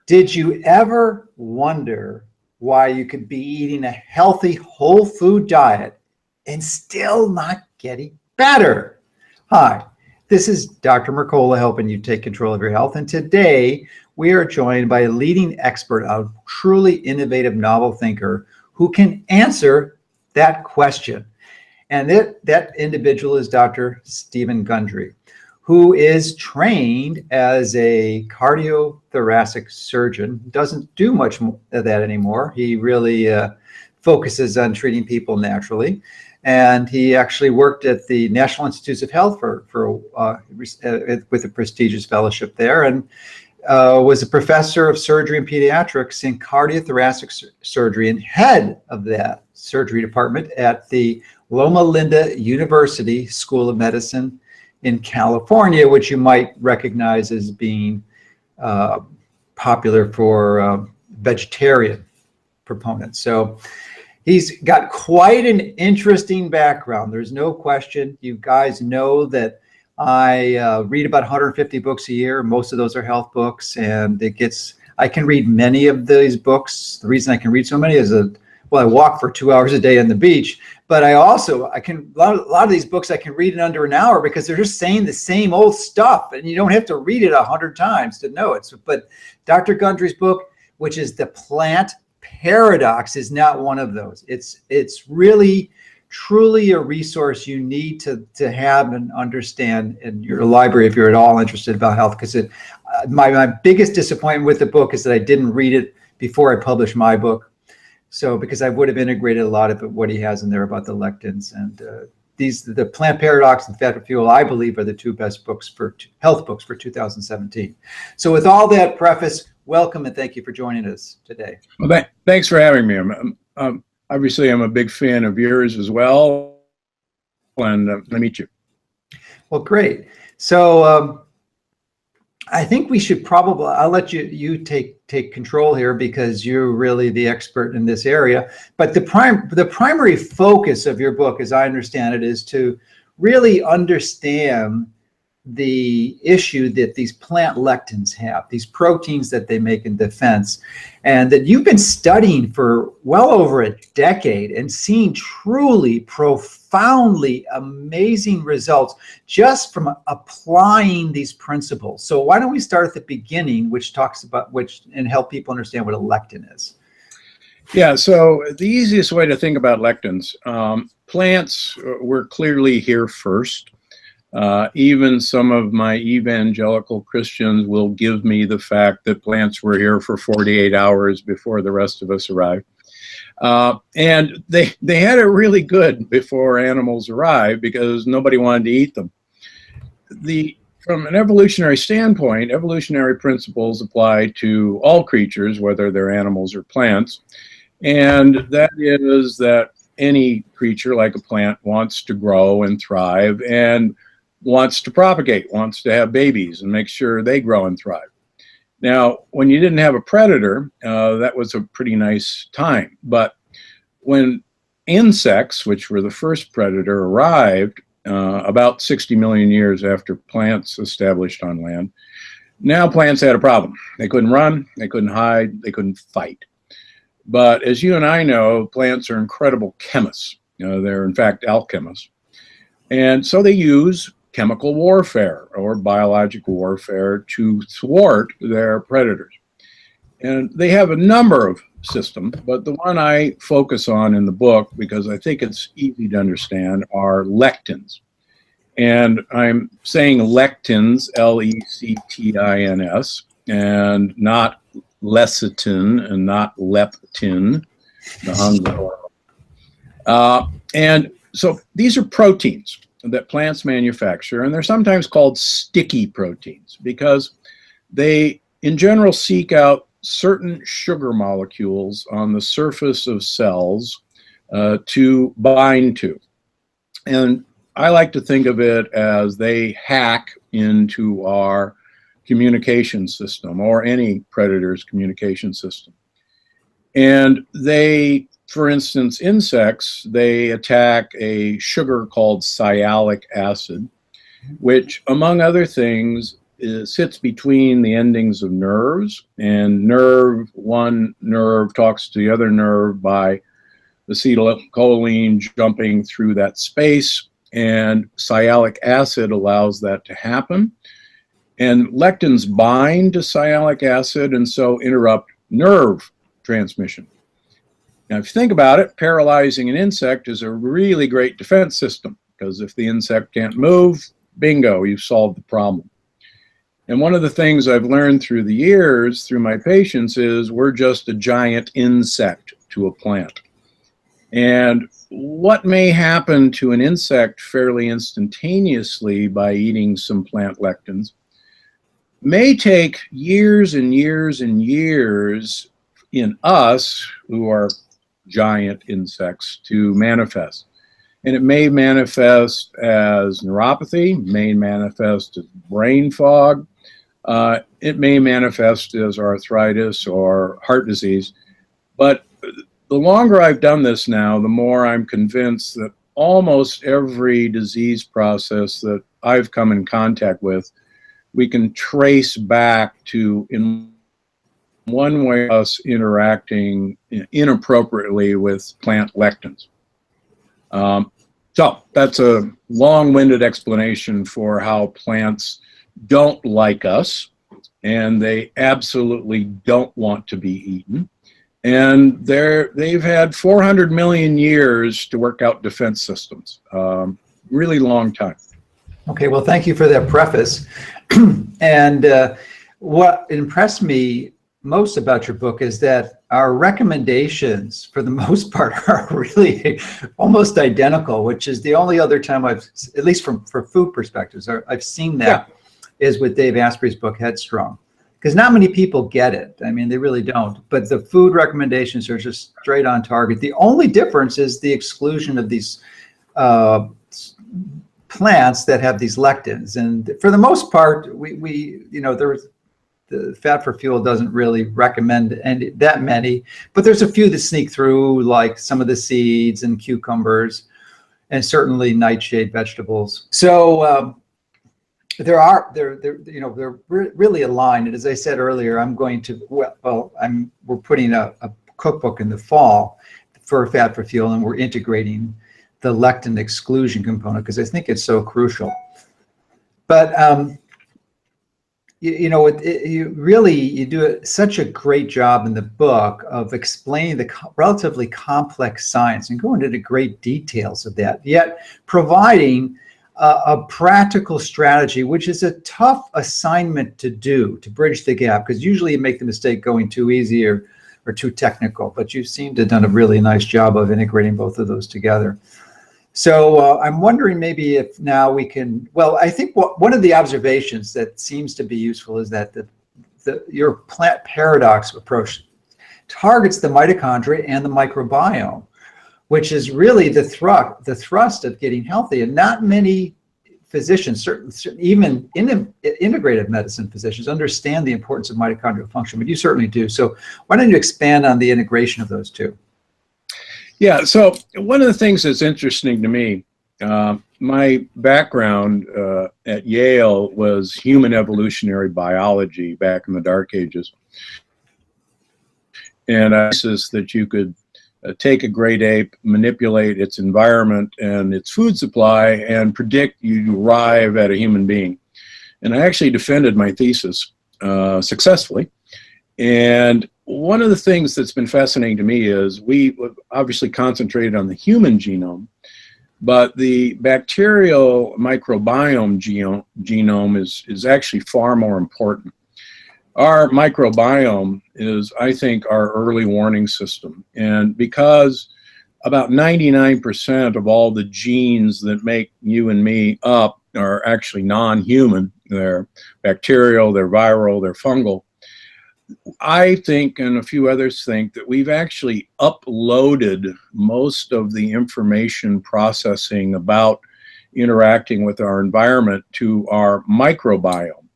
Did you ever wonder why you could be eating a healthy whole food diet and still not getting better? Hi, this is Dr. Mercola helping you take control of your health. And today we are joined by a leading expert, a truly innovative novel thinker who can answer that question. And that individual is Dr. Stephen Gundry, who is trained as a cardiothoracic surgeon. Doesn't do much of that anymore. He really focuses on treating people naturally. And he actually worked at the National Institutes of Health with a prestigious fellowship there, and was a professor of surgery and pediatrics in cardiothoracic surgery and head of that surgery department at the Loma Linda University School of Medicine in California, which you might recognize as being popular for vegetarian proponents. So he's got quite an interesting background. There's no question. You guys know that I read about 150 books a year. Most of those are health books, and I can read many of these books. The reason I can read so many is I walk for 2 hours a day on the beach, but a lot of these books I can read in under an hour because they're just saying the same old stuff, and you don't have to read it 100 times to know it. But Dr. Gundry's book, which is The Plant Paradox, is not one of those. It's really truly a resource you need to have and understand in your library if you're at all interested about health, because my biggest disappointment with the book is that I didn't read it before I published my book. So because I would have integrated a lot of what he has in there about the lectins, and the Plant Paradox and Fat Fuel, I believe, are the two best books for health books for 2017. So with all that preface, welcome and thank you for joining us today. Well, thanks for having me. Obviously, I'm a big fan of yours as well, and nice to meet you. Well, great. So I think we should I'll let you take control here because you're really the expert in this area. But the primary focus of your book, as I understand it, is to really understand the issue that these plant lectins have, these proteins that they make in defense, and that you've been studying for well over a decade and seeing truly profoundly amazing results just from applying these principles. So why don't we start at the beginning, and help people understand what a lectin is? Yeah, so the easiest way to think about lectins, plants were clearly here first. Even some of my evangelical Christians will give me the fact that plants were here for 48 hours before the rest of us arrived. And they had it really good before animals arrived because nobody wanted to eat them. From an evolutionary standpoint, evolutionary principles apply to all creatures, whether they're animals or plants. And that is that any creature like a plant wants to grow and thrive and wants to propagate, wants to have babies and make sure they grow and thrive. Now, when you didn't have a predator, that was a pretty nice time. But when insects, which were the first predator, arrived about 60 million years after plants established on land, now plants had a problem. They couldn't run, they couldn't hide, they couldn't fight. But as you and I know, plants are incredible chemists. They're in fact alchemists. And so they use chemical warfare or biological warfare to thwart their predators. And they have a number of systems, but the one I focus on in the book, because I think it's easy to understand, are lectins. And I'm saying lectins, Lectins, and not lecithin and not leptin, the hunger hormone. And so these are proteins that plants manufacture, and they're sometimes called sticky proteins because they, in general, seek out certain sugar molecules on the surface of cells to bind to. And I like to think of it as they hack into our communication system or any predator's communication system. And they, for instance, insects, they attack a sugar called sialic acid, which, among other things, sits between the endings of nerves, and one nerve talks to the other nerve by acetylcholine jumping through that space, and sialic acid allows that to happen. And lectins bind to sialic acid and so interrupt nerve transmission. Now, if you think about it, paralyzing an insect is a really great defense system, because if the insect can't move, bingo, you've solved the problem. And one of the things I've learned through the years, through my patients, is we're just a giant insect to a plant. And what may happen to an insect fairly instantaneously by eating some plant lectins may take years and years and years in us, who are giant insects, to manifest. And it may manifest as neuropathy, may manifest as brain fog, it may manifest as arthritis or heart disease. But the longer I've done this now, the more I'm convinced that almost every disease process that I've come in contact with, we can trace back to, in one way, us interacting inappropriately with plant lectins. So that's a long-winded explanation for how plants don't like us, and they absolutely don't want to be eaten. And they've had 400 million years to work out defense systems. Really long time. Okay, well, thank you for that preface. And what impressed me most about your book is that our recommendations, for the most part, are really almost identical, which is the only other time I've, at least for food perspectives, I've seen that is with Dave Asprey's book, Headstrong. Because not many people get it. I mean, they really don't. But the food recommendations are just straight on target. The only difference is the exclusion of these plants that have these lectins. And for the most part, we the Fat for Fuel doesn't really recommend that many, but there's a few that sneak through, like some of the seeds and cucumbers, and certainly nightshade vegetables. So they're really aligned. And as I said earlier, I'm going to, we're putting a cookbook in the fall for Fat for Fuel, and we're integrating the lectin exclusion component because I think it's so crucial. But you do such a great job in the book of explaining the relatively complex science and going into great details of that, yet providing a practical strategy, which is a tough assignment to do, to bridge the gap, because usually you make the mistake going too easy or too technical, but you seem to have done a really nice job of integrating both of those together. So I'm wondering maybe if now we can, I think one of the observations that seems to be useful is that your plant paradox approach targets the mitochondria and the microbiome, which is really the thrust of getting healthy. And not many physicians, even integrative medicine physicians, understand the importance of mitochondrial function, but you certainly do. So why don't you expand on the integration of those two? Yeah, so one of the things that's interesting to me, my background at Yale was human evolutionary biology back in the Dark Ages. And I insist that you could take a great ape, manipulate its environment and its food supply, and predict you'd arrive at a human being. And I actually defended my thesis successfully. And one of the things that's been fascinating to me is we obviously concentrated on the human genome, but the bacterial microbiome genome is actually far more important. Our microbiome is, I think, our early warning system. And because about 99% of all the genes that make you and me up are actually non-human, they're bacterial, they're viral, they're fungal, I think, and a few others think, that we've actually uploaded most of the information processing about interacting with our environment to our microbiome,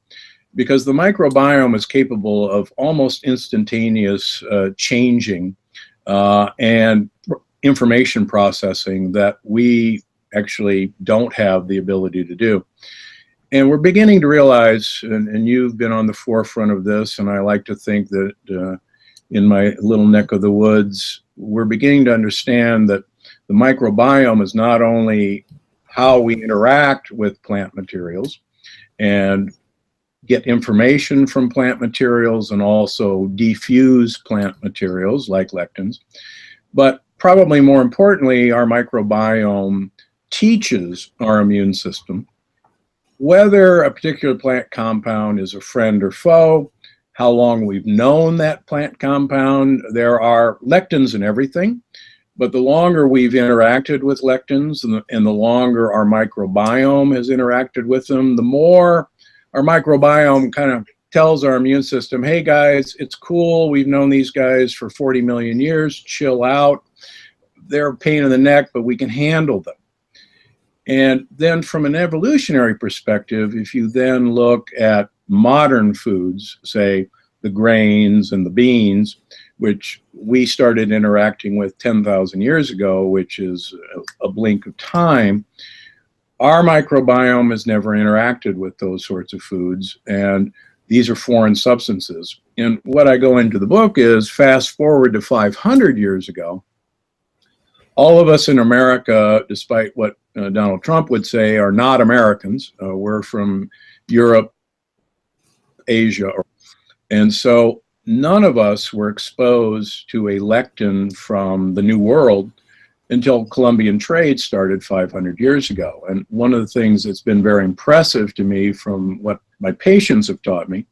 because the microbiome is capable of almost instantaneous changing and information processing that we actually don't have the ability to do. And we're beginning to realize, and you've been on the forefront of this, and I like to think that in my little neck of the woods, we're beginning to understand that the microbiome is not only how we interact with plant materials and get information from plant materials and also diffuse plant materials like lectins, but probably more importantly, our microbiome teaches our immune system whether a particular plant compound is a friend or foe, how long we've known that plant compound. There are lectins in everything, but the longer we've interacted with lectins and the longer our microbiome has interacted with them, the more our microbiome kind of tells our immune system, hey guys, it's cool, we've known these guys for 40 million years, chill out. They're a pain in the neck, but we can handle them. And then from an evolutionary perspective, if you then look at modern foods, say the grains and the beans, which we started interacting with 10,000 years ago, which is a blink of time, our microbiome has never interacted with those sorts of foods, and these are foreign substances. And what I go into the book is fast forward to 500 years ago, all of us in America, despite what Donald Trump would say, are not Americans. We're from Europe, Asia. And so none of us were exposed to a lectin from the New World until Columbian trade started 500 years ago. And one of the things that's been very impressive to me from what my patients have taught me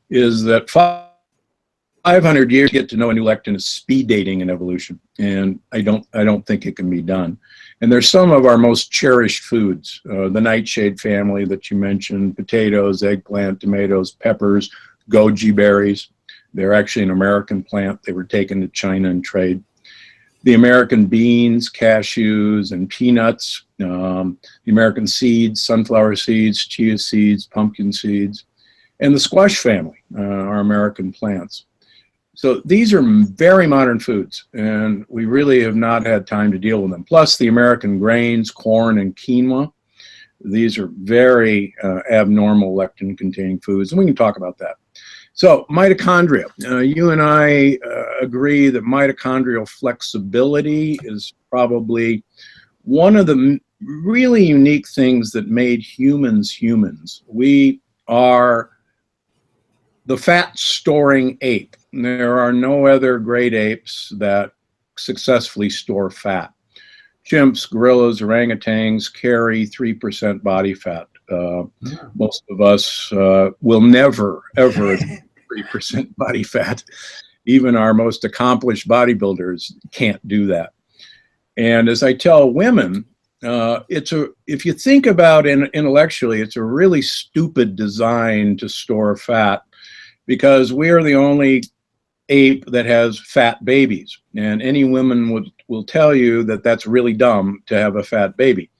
is that 500 years to get to know a new lectin is speed dating in evolution, and I don't think it can be done. And there's some of our most cherished foods, the nightshade family that you mentioned, potatoes, eggplant, tomatoes, peppers, goji berries. They're actually an American plant. They were taken to China and trade. The American beans, cashews, and peanuts, the American seeds, sunflower seeds, chia seeds, pumpkin seeds, and the squash family, our American plants. So these are very modern foods, and we really have not had time to deal with them. Plus the American grains, corn, and quinoa. These are very abnormal lectin-containing foods, and we can talk about that. So mitochondria. You and I agree that mitochondrial flexibility is probably one of the really unique things that made humans humans. We are the fat-storing ape. There are no other great apes that successfully store fat. Chimps, gorillas, orangutans carry 3% body fat. Most of us will never, ever 3% body fat. Even our most accomplished bodybuilders can't do that. And as I tell women, if you think about it intellectually, it's a really stupid design to store fat, because we are the only ape that has fat babies. And any woman will tell you that that's really dumb to have a fat baby.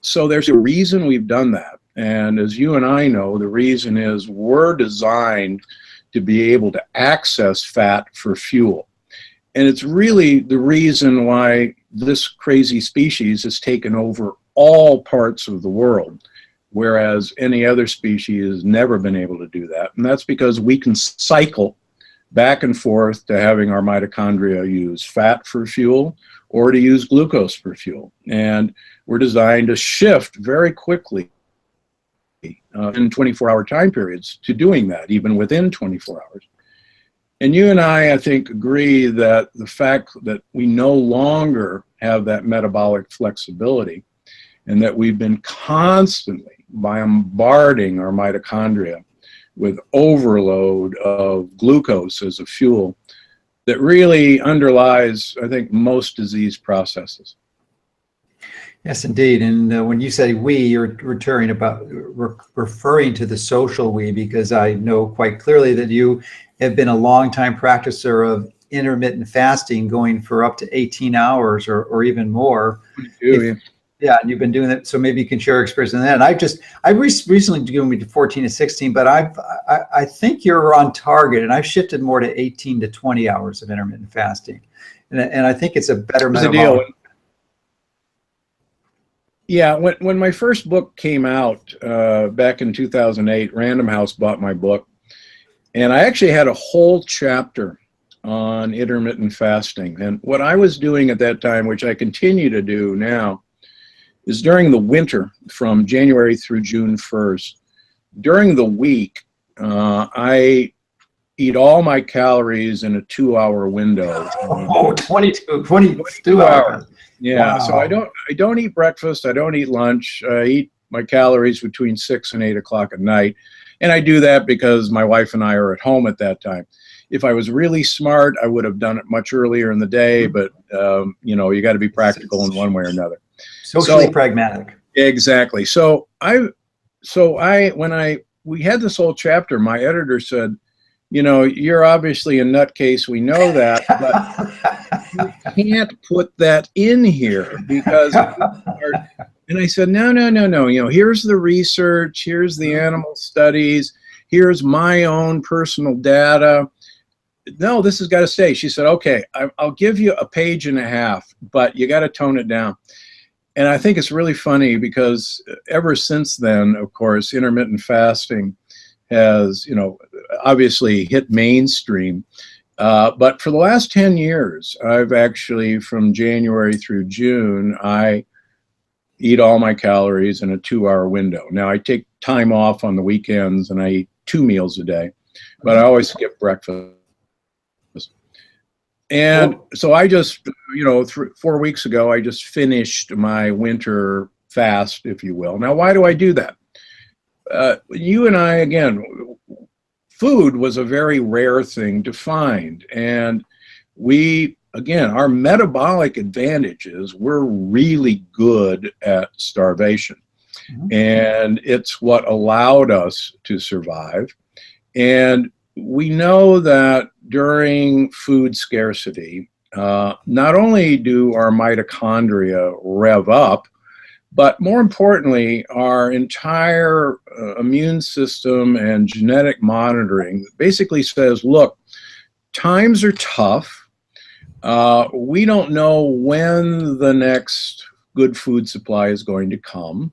So there's a reason we've done that. And as you and I know, the reason is we're designed to be able to access fat for fuel. And it's really the reason why this crazy species has taken over all parts of the world, whereas any other species has never been able to do that. And that's because we can cycle back and forth to having our mitochondria use fat for fuel or to use glucose for fuel. And we're designed to shift very quickly in 24-hour time periods to doing that, even within 24 hours. And you and I think, agree that the fact that we no longer have that metabolic flexibility and that we've been constantly bombarding our mitochondria with overload of glucose as a fuel, that really underlies, I think, most disease processes. Yes, indeed. And when you say we, you're referring to the social we, because I know quite clearly that you have been a longtime practicer of intermittent fasting, going for up to 18 hours or even more. Yeah, and you've been doing that, so maybe you can share your experience on that. And I recently given me to 14 to 16, but I think you're on target, and I've shifted more to 18 to 20 hours of intermittent fasting, and I think it's a better metabolic. Yeah, when my first book came out back in 2008, Random House bought my book, and I actually had a whole chapter on intermittent fasting. And what I was doing at that time, which I continue to do now, is during the winter from January through June 1st, during the week, I eat all my calories in a 2-hour window. Oh, 22 hours. Yeah, Wow. so I don't eat breakfast, I don't eat lunch. I eat my calories between 6 and 8 o'clock at night. And I do that because my wife and I are at home at that time. If I was really smart, I would have done it much earlier in the day, but you know, you got to be practical in one way or another. Socially pragmatic. Exactly. So when we had this whole chapter, my editor said, you know, you're obviously a nutcase. We know that, but you can't put that in here because, and I said, no. You know, here's the research, here's the animal studies, here's my own personal data. No, this has got to stay. She said, okay, I'll give you a page and a half, but you got to tone it down. And I think it's really funny because ever since then, of course, intermittent fasting has, you know, obviously hit mainstream. But for the last 10 years, I've actually, from January through June, I eat all my calories in a 2-hour window. Now, I take time off on the weekends and I eat 2 meals a day, but I always skip breakfast. And so I just, you know, 4 weeks ago, I just finished my winter fast, if you will. Now, why do I do that? You and I, again, food was a very rare thing to find. And we, again, our metabolic advantages, we're really good at starvation. And it's what allowed us to survive. And we know that during food scarcity, not only do our mitochondria rev up, but more importantly, our entire immune system and genetic monitoring basically says, look, times are tough. We don't know when the next good food supply is going to come.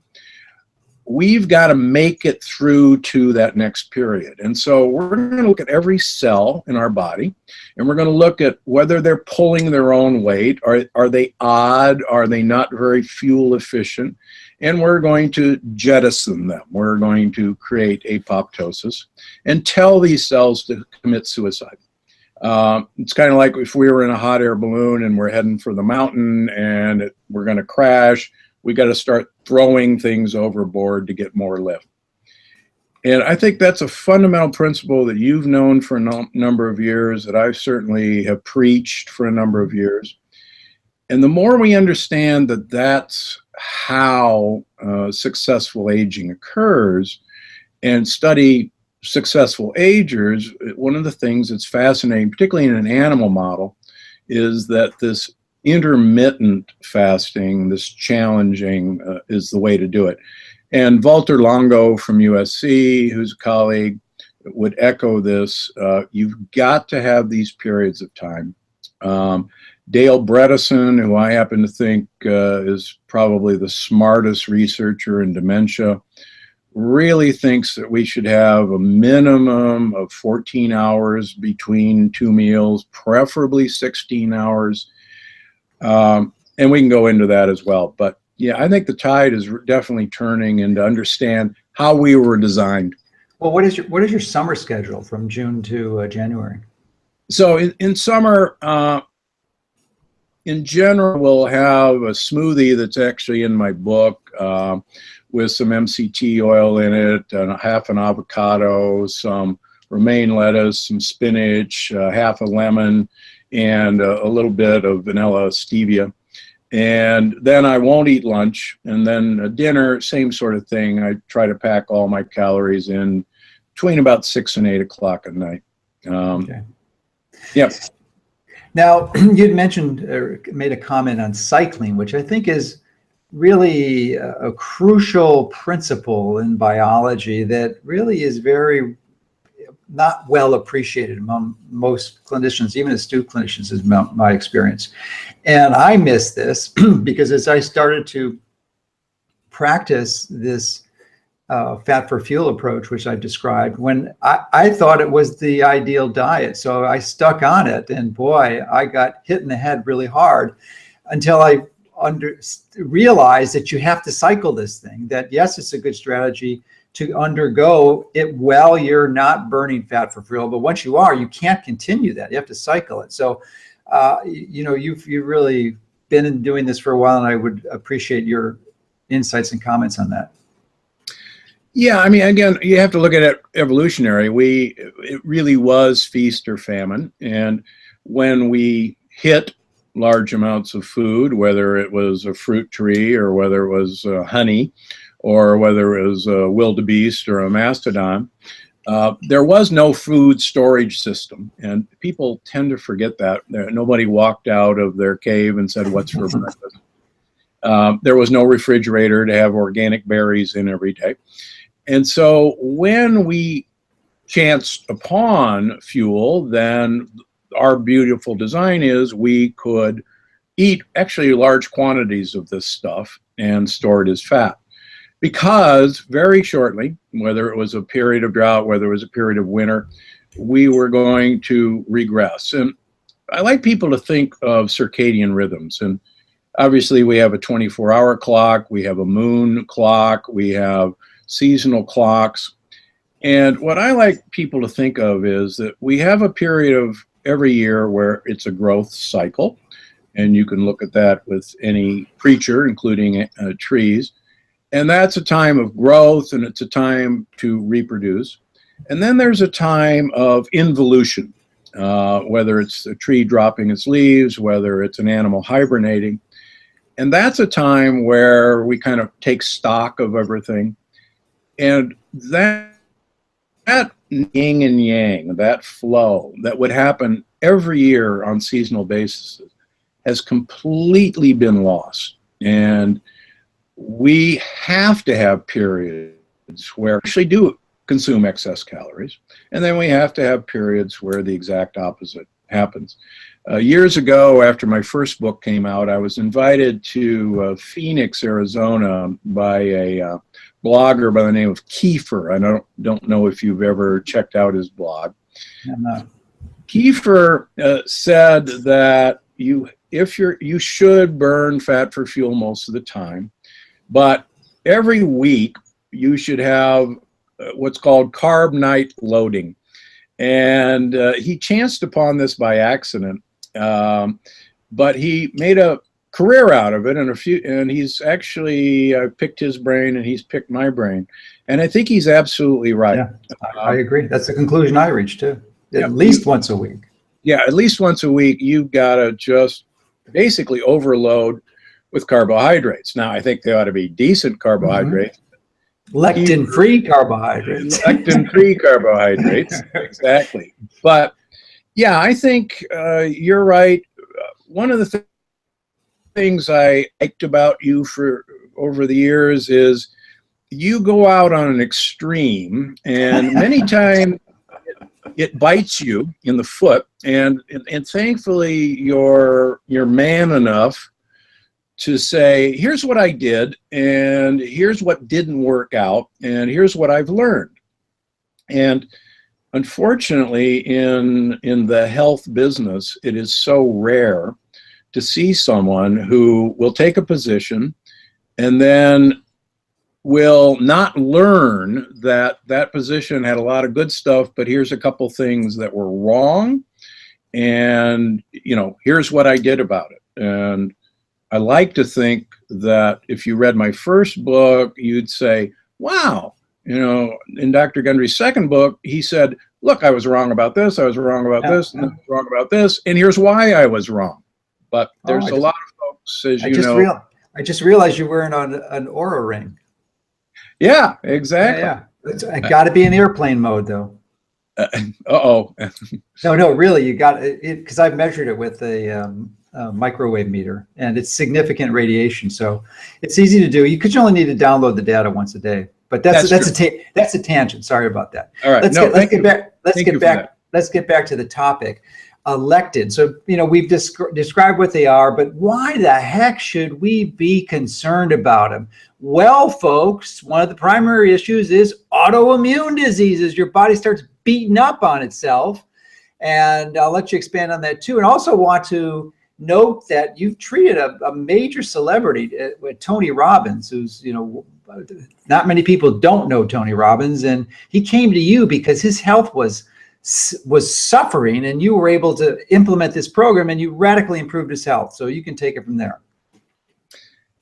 We've got to make it through to that next period. And so we're going to look at every cell in our body, and we're going to look at whether they're pulling their own weight. Are they odd? Are they not very fuel efficient? And we're going to jettison them. We're going to create apoptosis and tell these cells to commit suicide. It's kind of like if we were in a hot air balloon and we're heading for the mountain and we're going to crash. We got to start throwing things overboard to get more lift. And I think that's a fundamental principle that you've known for a number of years, that I certainly have preached for a number of years. And the more we understand that that's how successful aging occurs and study successful agers, one of the things that's fascinating, particularly in an animal model, is that this intermittent fasting, this challenging, is the way to do it. And Walter Longo from USC, who's a colleague, would echo this. You've got to have these periods of time. Dale Bredesen, who I happen to think is probably the smartest researcher in dementia, really thinks that we should have a minimum of 14 hours between 2 meals, preferably 16 hours. And we can go into that as well. But yeah, I think the tide is definitely turning, and to understand how we were designed. Well, what is your summer schedule from June to January? So in summer, in general, we'll have a smoothie that's actually in my book with some MCT oil in it, and half an avocado, some romaine lettuce, some spinach, half a lemon, and a little bit of vanilla stevia. And then I won't eat lunch. And then dinner, same sort of thing. I try to pack all my calories in between about 6 and 8 o'clock at night. Okay. Yep. Now, you'd mentioned or made a comment on cycling, which I think is really a crucial principle in biology that really is very not well appreciated among most clinicians, even astute clinicians, is my experience. And I miss this because as I started to practice this fat for fuel approach, which I've described, when I thought it was the ideal diet. So I stuck on it, and boy, I got hit in the head really hard until I realized that you have to cycle this thing, that yes, it's a good strategy to undergo it while you're not burning fat for fuel. But once you are, you can't continue that. You have to cycle it. So, you've really been doing this for a while, and I would appreciate your insights and comments on that. Yeah, I mean, again, you have to look at it evolutionary. It really was feast or famine. And when we hit large amounts of food, whether it was a fruit tree or whether it was honey or whether it was a wildebeest or a mastodon, there was no food storage system. And people tend to forget that. Nobody walked out of their cave and said, "What's for breakfast?" There was no refrigerator to have organic berries in every day. And so when we chanced upon fuel, then our beautiful design is we could eat actually large quantities of this stuff and store it as fat. Because very shortly, whether it was a period of drought, whether it was a period of winter, we were going to regress. And I like people to think of circadian rhythms. And obviously we have a 24-hour clock, we have a moon clock, we have seasonal clocks. And what I like people to think of is that we have a period of every year where it's a growth cycle. And you can look at that with any creature, including trees. And that's a time of growth, and it's a time to reproduce. And then there's a time of involution, whether it's a tree dropping its leaves, whether it's an animal hibernating. And that's a time where we kind of take stock of everything. And that yin and yang, that flow that would happen every year on seasonal basis has completely been lost. And we have to have periods where we actually do consume excess calories. And then we have to have periods where the exact opposite happens. Years ago, after my first book came out, I was invited to Phoenix, Arizona by a blogger by the name of Kiefer. I don't know if you've ever checked out his blog. I'm not. Kiefer said that you should burn fat for fuel most of the time, but every week you should have what's called carb night loading. And he chanced upon this by accident, but he made a career out of it, and he's actually picked his brain, and he's picked my brain, and I think he's absolutely right. Yeah, I agree. That's the conclusion I reached too. At least once a week. Yeah, at least once a week, you've got to just basically overload with carbohydrates. Now, I think they ought to be decent carbohydrates. Lectin-free carbohydrates. Lectin-free carbohydrates, exactly. But yeah, I think you're right. One of the things I liked about you for over the years is you go out on an extreme, and many times it bites you in the foot, and thankfully you're man enough to say, here's what I did, and here's what didn't work out, and here's what I've learned. And unfortunately, in the health business, it is so rare to see someone who will take a position and then will not learn that that position had a lot of good stuff, but here's a couple things that were wrong, and here's what I did about it. And I like to think that if you read my first book, you'd say, wow, in Dr. Gundry's second book, he said, look, I was wrong about this, I was wrong about this, and I was wrong about this, and here's why I was wrong. But there's a lot of folks, as you know. I just realized you're wearing an Oura ring. Yeah, exactly. Yeah. It's got to be in airplane mode, though. Uh-oh. No, really, you got it, because I've measured it with a microwave meter, and it's significant radiation. So it's easy to do. You only need to download the data once a day. But that's a tangent. Sorry about that. All right. Let's get back to the topic. a lectin. So, we've described what they are, but why the heck should we be concerned about them? Well, folks, one of the primary issues is autoimmune diseases. Your body starts beating up on itself. And I'll let you expand on that too. And also want to note that you've treated a major celebrity with Tony Robbins, who's, not many people don't know Tony Robbins. And he came to you because his health was suffering, and you were able to implement this program and you radically improved his health. So you can take it from there.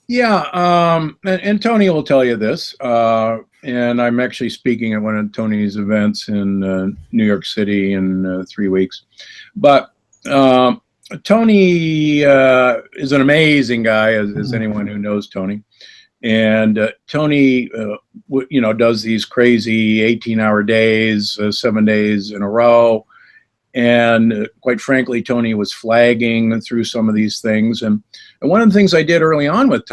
Yeah, and Tony will tell you this, and I'm actually speaking at one of Tony's events in New York City in 3 weeks. But Tony is an amazing guy, as anyone who knows Tony. And Tony, does these crazy 18-hour days, 7 days in a row. And quite frankly, Tony was flagging through some of these things. And one of the things I did early on with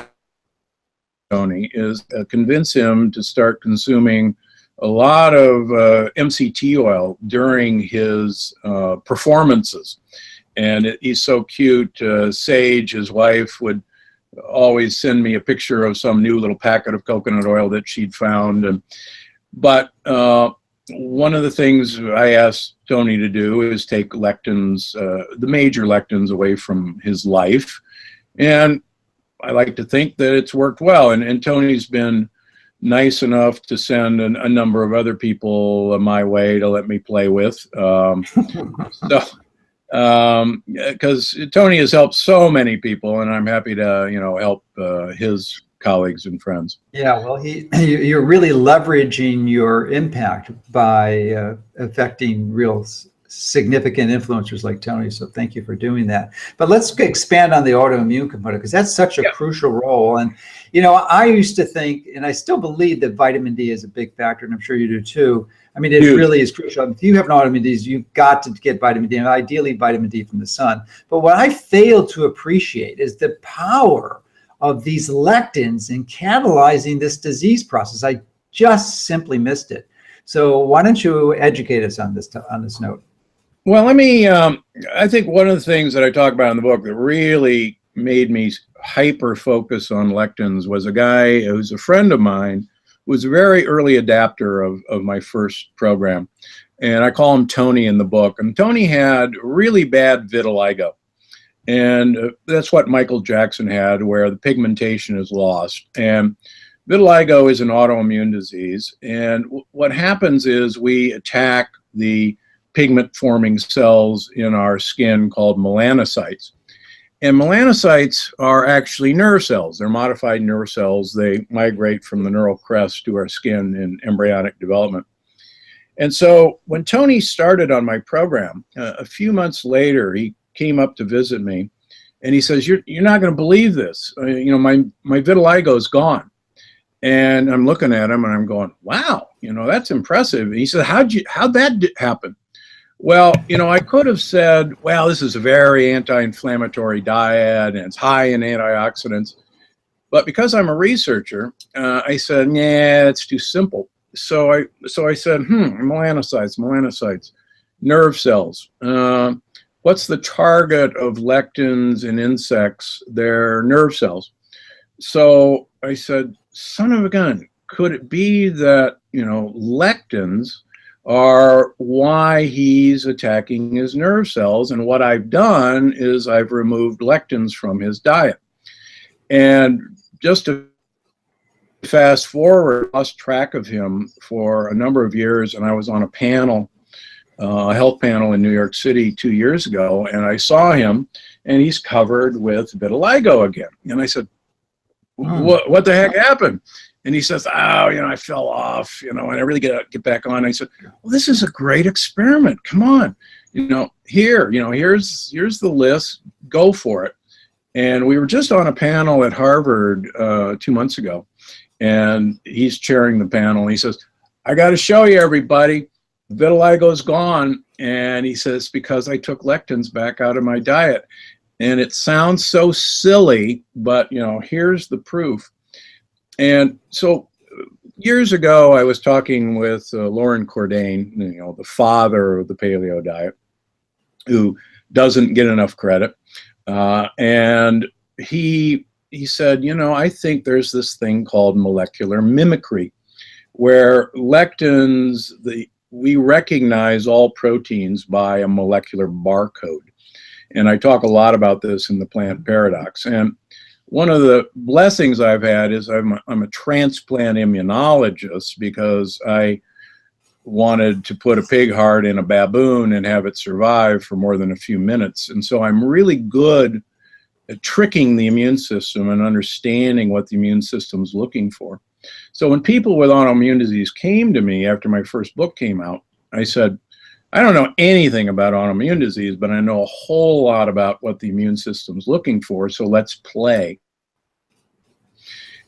Tony is convince him to start consuming a lot of MCT oil during his performances. And he's so cute. Sage, his wife, would always send me a picture of some new little packet of coconut oil that she'd found. But one of the things I asked Tony to do is take lectins, the major lectins, away from his life. And I like to think that it's worked well. And Tony's been nice enough to send a number of other people my way to let me play with. Because Tony has helped so many people, and I'm happy to, help his colleagues and friends. Yeah, well, you're really leveraging your impact by affecting real significant influencers like Tony. So thank you for doing that. But let's expand on the autoimmune component, because that's such a crucial role. And, I used to think, and I still believe, that vitamin D is a big factor, and I'm sure you do too. I mean, it really is crucial. If you have an autoimmune disease, you've got to get vitamin D, and ideally vitamin D from the sun. But what I fail to appreciate is the power of these lectins in catalyzing this disease process. I just simply missed it. So why don't you educate us on this note? Well, let me, I think one of the things that I talk about in the book that really made me hyper focus on lectins was a guy who's a friend of mine, who was a very early adapter of my first program. And I call him Tony in the book. And Tony had really bad vitiligo. And that's what Michael Jackson had, where the pigmentation is lost. And vitiligo is an autoimmune disease. And what happens is we attack the pigment-forming cells in our skin called melanocytes. And melanocytes are actually nerve cells. They're modified nerve cells. They migrate from the neural crest to our skin in embryonic development. And so when Tony started on my program, a few months later, he came up to visit me, and he says, you're not going to believe this. My vitiligo is gone. And I'm looking at him and I'm going, wow, that's impressive. And he said, how'd that happen? Well, I could have said, well, this is a very anti-inflammatory diet and it's high in antioxidants. But because I'm a researcher, I said, nah, it's too simple. So I said, melanocytes, nerve cells. What's the target of lectins in insects? They're nerve cells. So I said, son of a gun, could it be that, lectins are why he's attacking his nerve cells? And what I've done is I've removed lectins from his diet. And just to fast forward, I lost track of him for a number of years, and I was on a panel, a health panel in New York City 2 years ago, and I saw him, and he's covered with vitiligo again. And I said, what the heck happened? And he says, I fell off, and I really get back on. I said, well, this is a great experiment. Come on, here's the list. Go for it. And we were just on a panel at Harvard 2 months ago, and he's chairing the panel. He says, I got to show you, everybody, vitiligo's gone. And he says, because I took lectins back out of my diet. And it sounds so silly, but here's the proof. And so years ago, I was talking with Lauren Cordain, the father of the paleo diet, who doesn't get enough credit. And he said, you know, I think there's this thing called molecular mimicry, where lectins, we recognize all proteins by a molecular barcode. And I talk a lot about this in the plant paradox. And one of the blessings I've had is I'm a transplant immunologist, because I wanted to put a pig heart in a baboon and have it survive for more than a few minutes. And so I'm really good at tricking the immune system and understanding what the immune system's looking for. So when people with autoimmune disease came to me after my first book came out, I said, I don't know anything about autoimmune disease, but I know a whole lot about what the immune system's looking for, so let's play.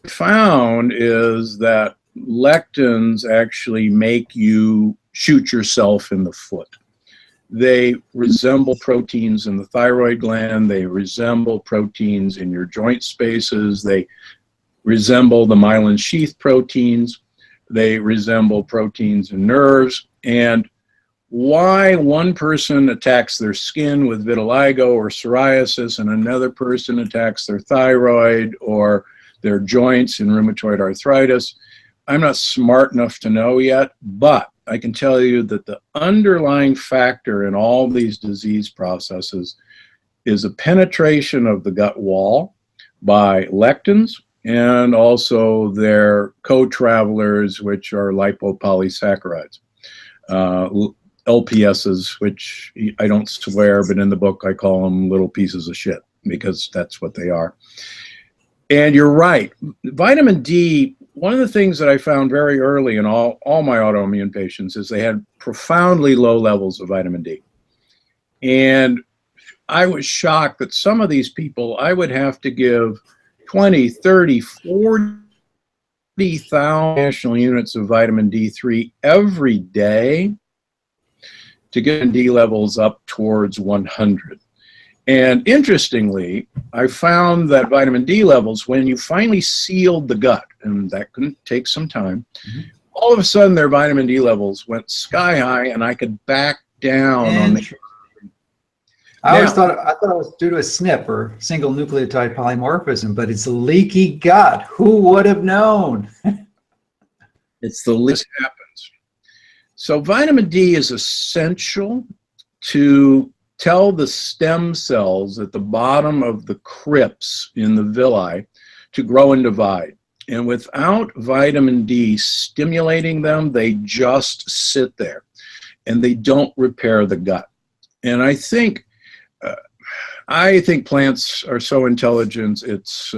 What I found is that lectins actually make you shoot yourself in the foot. They resemble proteins in the thyroid gland. They resemble proteins in your joint spaces. They resemble the myelin sheath proteins. They resemble proteins in nerves. And why one person attacks their skin with vitiligo or psoriasis and another person attacks their thyroid or their joints in rheumatoid arthritis, I'm not smart enough to know yet, but I can tell you that the underlying factor in all these disease processes is a penetration of the gut wall by lectins and also their co-travelers, which are lipopolysaccharides, LPSs, which I don't swear, but in the book I call them little pieces of shit, because that's what they are. And you're right. Vitamin D, one of the things that I found very early in all my autoimmune patients is they had profoundly low levels of vitamin D. And I was shocked that some of these people, I would have to give 20, 30, 40,000 national units of vitamin D3 every day to get D levels up towards 100. And interestingly, I found that vitamin D levels, when you finally sealed the gut, and that can take some time, all of a sudden their vitamin D levels went sky high, and I could back down on the. I thought it was due to a SNP, or single nucleotide polymorphism, but it's a leaky gut. Who would have known? It's the least happens. So vitamin D is essential to tell the stem cells at the bottom of the crypts in the villi to grow and divide. And without vitamin D stimulating them, they just sit there and they don't repair the gut. And I think plants are so intelligent, it's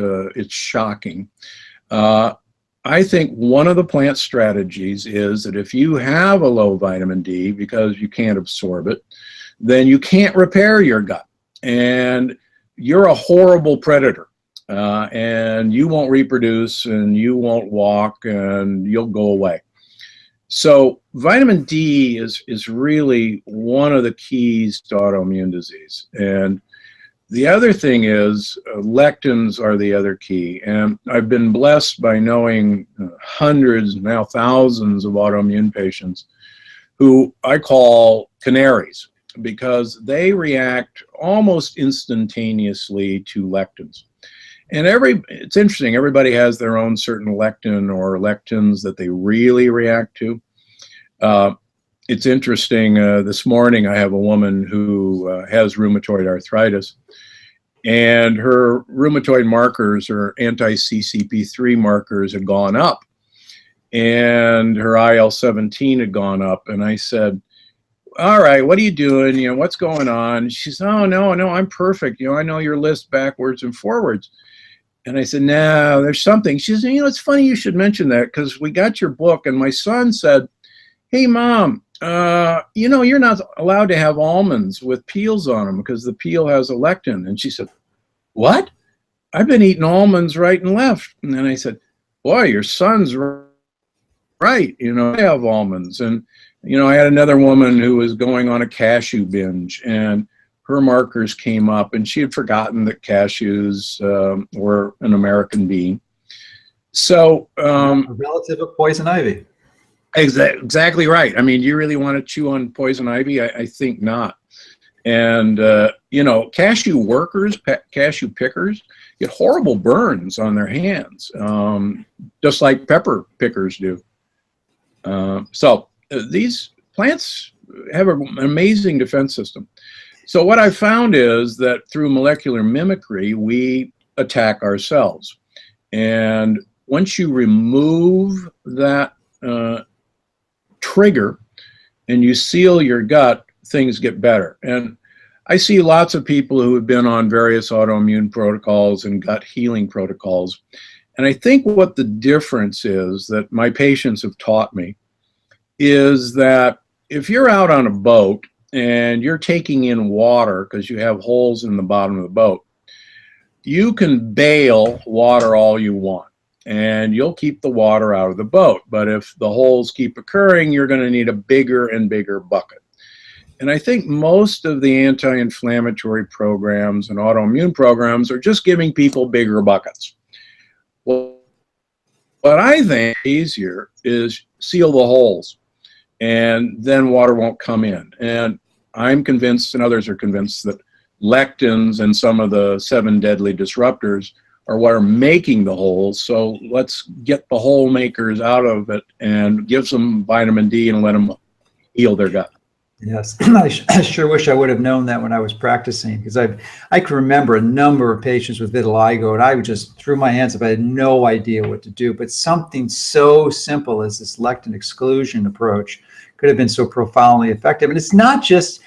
shocking. I think one of the plant strategies is that if you have a low vitamin D because you can't absorb it, then you can't repair your gut, and you're a horrible predator, and you won't reproduce, and you won't walk, and you'll go away. So vitamin D is really one of the keys to autoimmune disease. And the other thing is lectins are the other key. And I've been blessed by knowing hundreds, now thousands of autoimmune patients who I call canaries, because they react almost instantaneously to lectins. And it's interesting, everybody has their own certain lectin or lectins that they really react to. It's interesting, this morning I have a woman who has rheumatoid arthritis, and her rheumatoid markers, or anti-CCP3 markers, had gone up, and her IL-17 had gone up. And I said, all right, what are you doing? You know, what's going on? She says, oh, no, I'm perfect. You know, I know your list backwards and forwards. And I said, no, there's something. She says, you know, it's funny you should mention that, because we got your book, and my son said, hey, Mom, you know, you're not allowed to have almonds with peels on them because the peel has a lectin. And she said, what? I've been eating almonds right and left. And then I said, boy, your son's right. You know, I have almonds. And, you know, I had another woman who was going on a cashew binge, and her markers came up, and she had forgotten that cashews were an American bean. So a relative of poison ivy. Exactly right. I mean, do you really want to chew on poison ivy? I think not. And, you know, cashew workers, cashew pickers get horrible burns on their hands, just like pepper pickers do. So these plants have an amazing defense system. So what I found is that through molecular mimicry, we attack ourselves. And once you remove that trigger and you seal your gut, things get better. And I see lots of people who have been on various autoimmune protocols and gut healing protocols. And I think what the difference is that my patients have taught me is that if you're out on a boat and you're taking in water because you have holes in the bottom of the boat, you can bail water all you want and you'll keep the water out of the boat. But if the holes keep occurring, you're going to need a bigger and bigger bucket. And I think most of the anti-inflammatory programs and autoimmune programs are just giving people bigger buckets. Well, what I think easier is seal the holes, and then water won't come in. And I'm convinced, and others are convinced, that lectins and some of the 7 deadly disruptors are what are making the holes. So let's get the hole makers out of it and give some vitamin D and let them heal their gut. Yes, I sure wish I would have known that when I was practicing, because I can remember a number of patients with vitiligo, and I would just threw my hands up. I had no idea what to do. But something so simple as this lectin exclusion approach could have been so profoundly effective. And it's not just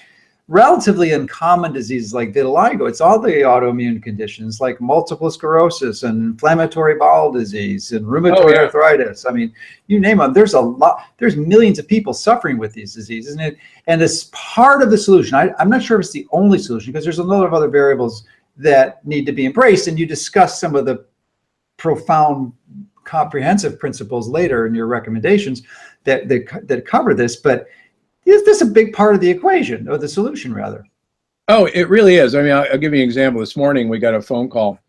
relatively uncommon diseases like vitiligo. It's all the autoimmune conditions like multiple sclerosis and inflammatory bowel disease and rheumatoid arthritis. I mean, you name them. There's a lot. There's millions of people suffering with these diseases, and it's part of the solution. I'm not sure if it's the only solution, because there's a lot of other variables that need to be embraced. And you discuss some of the profound, comprehensive principles later in your recommendations that cover this, but is this a big part of the equation, or the solution rather? Oh, it really is. I mean, I'll give you an example. This morning we got a phone call.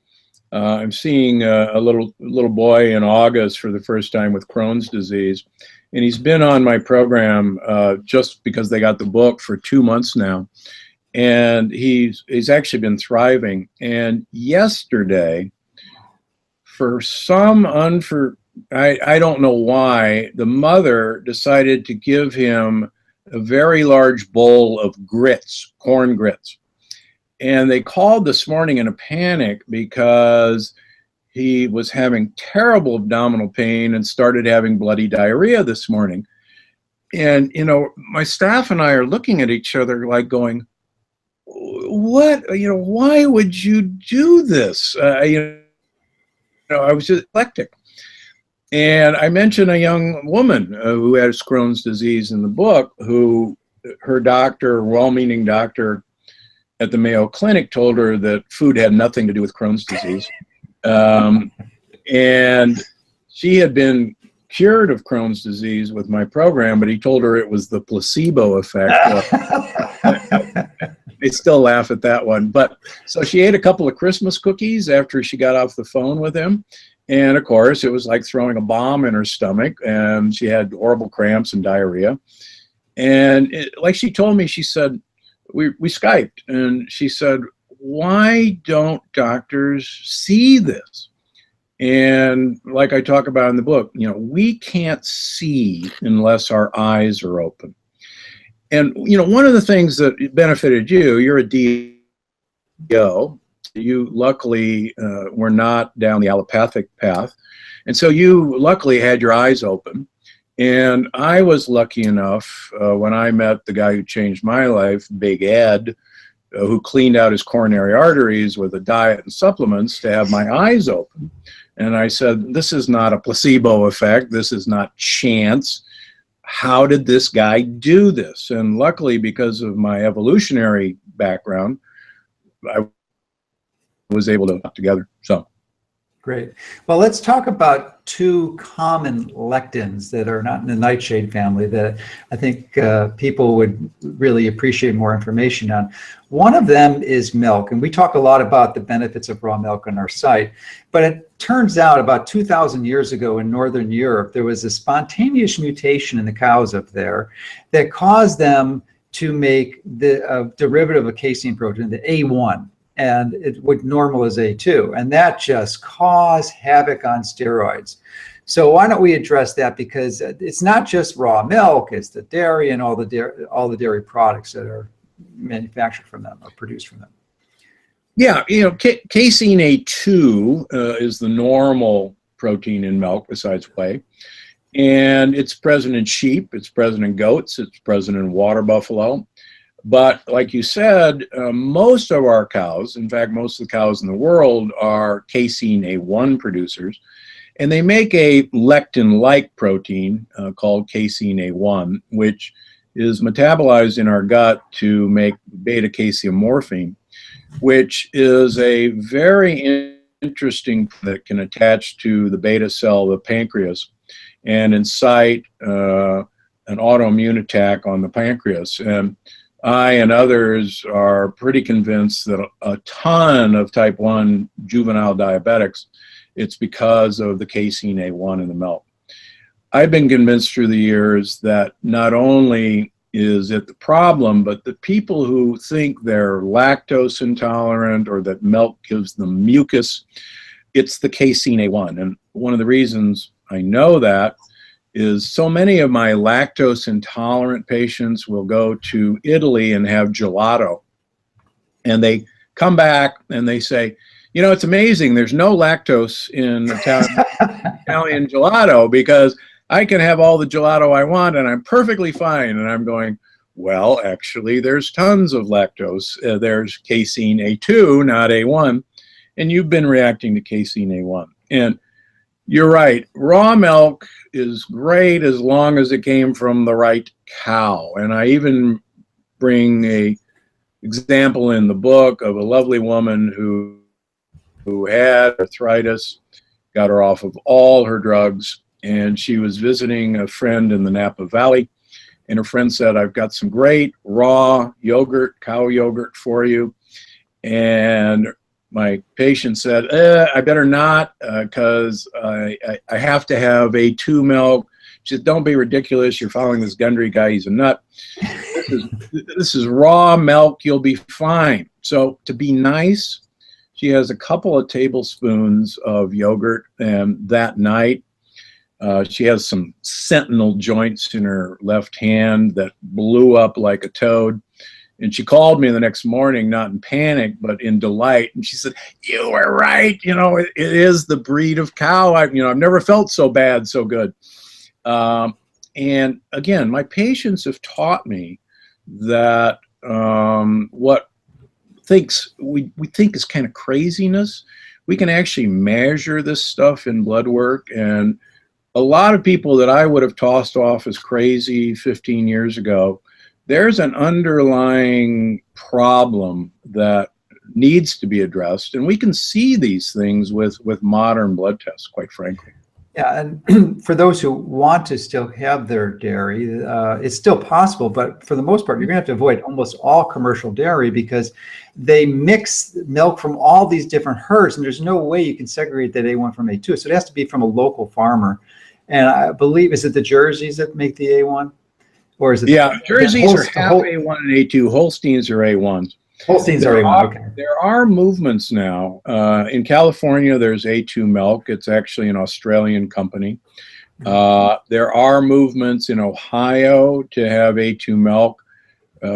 I'm seeing a little boy in August for the first time with Crohn's disease, and he's been on my program just because they got the book for 2 months now, and he's actually been thriving. And yesterday, for some I don't know why, the mother decided to give him a very large bowl of grits, corn grits. And they called this morning in a panic because he was having terrible abdominal pain and started having bloody diarrhea this morning. And, you know, my staff and I are looking at each other like going, what, you know, why would you do this? You know, I was just eclectic. And I mentioned a young woman who has Crohn's disease in the book, who her doctor, well-meaning doctor at the Mayo Clinic, told her that food had nothing to do with Crohn's disease. And she had been cured of Crohn's disease with my program, but he told her it was the placebo effect. I still laugh at that one. But so she ate a couple of Christmas cookies after she got off the phone with him. And of course, it was like throwing a bomb in her stomach, and she had horrible cramps and diarrhea. And like she told me, she said, we Skyped, and she said, why don't doctors see this? And like I talk about in the book, you know, we can't see unless our eyes are open. And, you know, one of the things that benefited you, you're a DO. You luckily were not down the allopathic path. And so you luckily had your eyes open. And I was lucky enough when I met the guy who changed my life, Big Ed, who cleaned out his coronary arteries with a diet and supplements, to have my eyes open. And I said, this is not a placebo effect. This is not chance. How did this guy do this? And luckily, because of my evolutionary background, I was able to put together. So great. Well, let's talk about 2 common lectins that are not in the nightshade family that I think people would really appreciate more information on. One of them is milk, and we talk a lot about the benefits of raw milk on our site, but it turns out about 2,000 years ago in Northern Europe, there was a spontaneous mutation in the cows up there that caused them to make the derivative of casein protein, the A1, and it would normal as A2, and that just caused havoc on steroids. So why don't we address that? Because it's not just raw milk, it's the dairy and all the dairy products that are manufactured from them or produced from them. Yeah, you know, casein A2 is the normal protein in milk besides whey. And it's present in sheep, it's present in goats, it's present in water buffalo. But like you said, most of our cows, in fact, most of the cows in the world are casein A1 producers. And they make a lectin-like protein called casein A1, which is metabolized in our gut to make beta-casein morphine, which is a very interesting that can attach to the beta cell of the pancreas and incite an autoimmune attack on the pancreas. And I and others are pretty convinced that a ton of type 1 juvenile diabetics, it's because of the casein A1 in the milk. I've been convinced through the years that not only is it the problem, but the people who think they're lactose intolerant or that milk gives them mucus, it's the casein A1. And one of the reasons I know that is so many of my lactose intolerant patients will go to Italy and have gelato. And they come back and they say, you know, it's amazing. There's no lactose in Italian gelato because I can have all the gelato I want and I'm perfectly fine. And I'm going, well, actually, there's tons of lactose. There's casein A2, not A1. And you've been reacting to casein A1. And you're right. Raw milk is great as long as it came from the right cow. And I even bring a example in the book of a lovely woman who had arthritis, got her off of all her drugs, and she was visiting a friend in the Napa Valley, and her friend said, I've got some great raw yogurt, cow yogurt for you. And my patient said, I better not because I have to have A2 milk. She said, don't be ridiculous. You're following this Gundry guy. He's a nut. This is raw milk. You'll be fine. So to be nice, she has a couple of tablespoons of yogurt, and that night she has some sentinel joints in her left hand that blew up like a toad. And she called me the next morning, not in panic, but in delight. And she said, you were right. You know, it is the breed of cow. I've never felt so bad, so good. And again, my patients have taught me that what we think is kind of craziness, we can actually measure this stuff in blood work. And a lot of people that I would have tossed off as crazy 15 years ago, there's an underlying problem that needs to be addressed. And we can see these things with modern blood tests, quite frankly. Yeah, and for those who want to still have their dairy, it's still possible, but for the most part, you're going to have to avoid almost all commercial dairy because they mix milk from all these different herds, and there's no way you can segregate that A1 from A2. So it has to be from a local farmer. And I believe, is it the Jerseys that make the A1? Or is it? Yeah, Jerseys are half A1 and A2. Holsteins are A1s. Holsteins are A1, okay. There are movements now. In California, there's A2 milk. It's actually an Australian company. There are movements in Ohio to have A2 milk.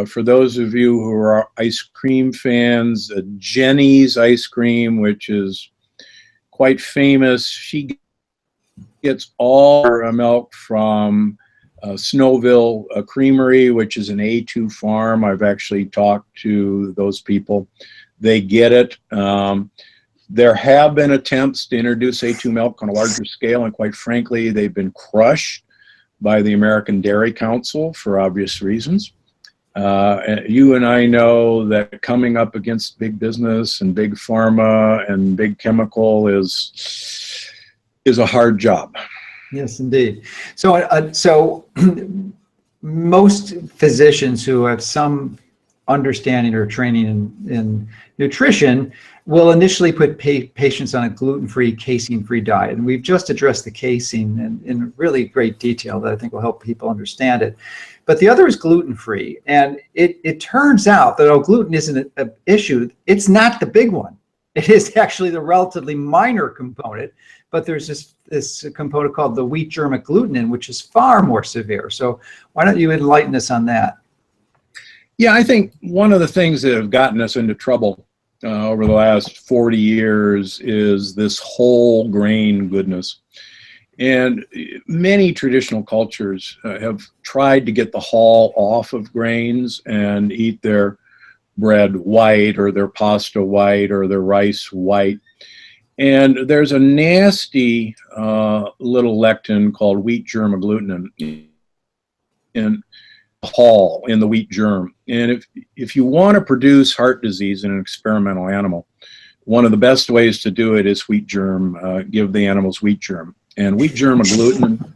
For those of you who are ice cream fans, Jenny's ice cream, which is quite famous, she gets all her milk from Snowville Creamery, which is an A2 farm. I've actually talked to those people. They get it. There have been attempts to introduce A2 milk on a larger scale, and quite frankly, they've been crushed by the American Dairy Council for obvious reasons. You and I know that coming up against big business and big pharma and big chemical is a hard job. Yes, indeed. So most physicians who have some understanding or training in nutrition will initially put patients on a gluten-free, casein-free diet. And we've just addressed the casein in really great detail that I think will help people understand it. but the other is gluten-free. And it turns out that although gluten isn't an issue, it's not the big one. It is actually the relatively minor component, but there's this component called the wheat germ agglutinin, which is far more severe. So why don't you enlighten us on that? Yeah, I think one of the things that have gotten us into trouble over the last 40 years is this whole grain goodness. And many traditional cultures have tried to get the hull off of grains and eat their bread white or their pasta white or their rice white. And there's a nasty little lectin called wheat germ agglutinin in hull in the wheat germ. And if you want to produce heart disease in an experimental animal, one of the best ways to do it is wheat germ, give the animals wheat germ. And wheat germ agglutinin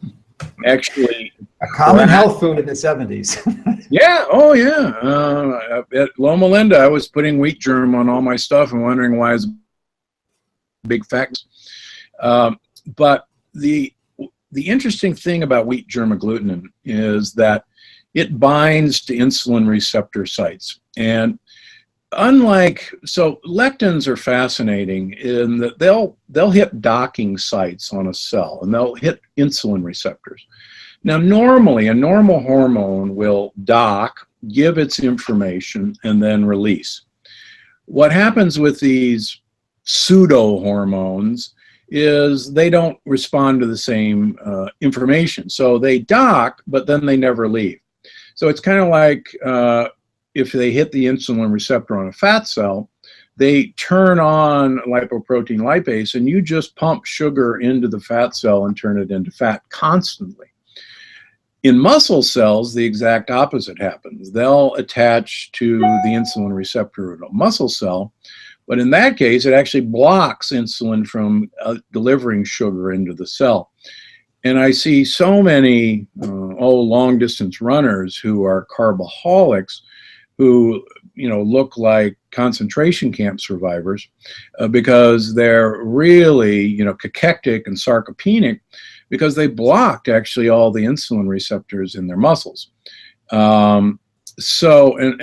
actually... A common health food in the 70s. Yeah, oh yeah. At Loma Linda, I was putting wheat germ on all my stuff and wondering why it's big facts. But the interesting thing about wheat germ agglutinin is that it binds to insulin receptor sites. And so lectins are fascinating in that they'll hit docking sites on a cell and they'll hit insulin receptors. Now, normally, a normal hormone will dock, give its information, and then release. What happens with these pseudo hormones is they don't respond to the same information. So they dock, but then they never leave. So it's kind of like if they hit the insulin receptor on a fat cell, they turn on lipoprotein lipase, and you just pump sugar into the fat cell and turn it into fat constantly. In muscle cells, the exact opposite happens. They'll attach to the insulin receptor of a muscle cell, but in that case, it actually blocks insulin from delivering sugar into the cell. And I see so many long-distance runners who are carboholics who look like concentration camp survivors because they're really cachectic and sarcopenic, because they blocked actually all the insulin receptors in their muscles. And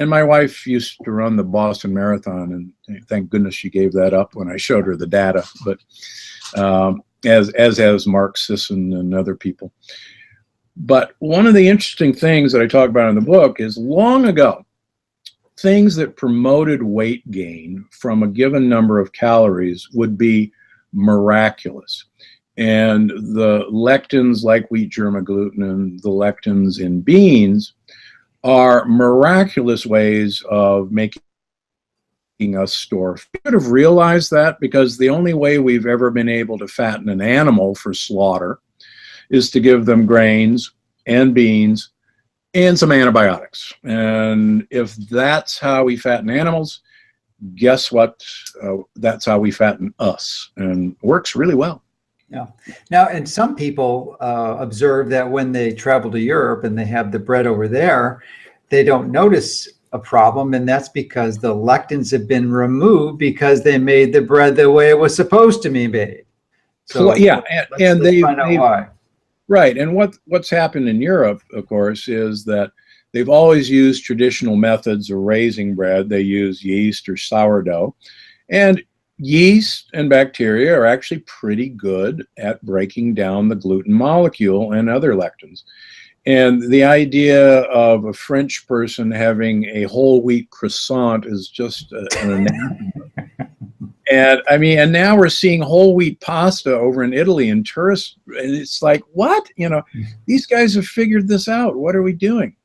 my wife used to run the Boston Marathon, and thank goodness she gave that up when I showed her the data, but as has Mark Sisson and other people. But one of the interesting things that I talk about in the book is long ago, things that promoted weight gain from a given number of calories would be miraculous. And the lectins like wheat germ agglutinin, the lectins in beans, are miraculous ways of making us store. We could have realized that, because the only way we've ever been able to fatten an animal for slaughter is to give them grains and beans and some antibiotics. And if that's how we fatten animals, guess what? That's how we fatten us, and it works really well. Yeah. Now, and some people observe that when they travel to Europe and they have the bread over there, they don't notice a problem, and that's because the lectins have been removed because they made the bread the way it was supposed to be made. So yeah, and let's find out why. Right, and what's happened in Europe, of course, is that they've always used traditional methods of raising bread. They use yeast or sourdough, and yeast and bacteria are actually pretty good at breaking down the gluten molecule and other lectins. And the idea of a French person having a whole wheat croissant is just an anathema. And now we're seeing whole wheat pasta over in Italy, and tourists, and it's like, what? These guys have figured this out. What are we doing?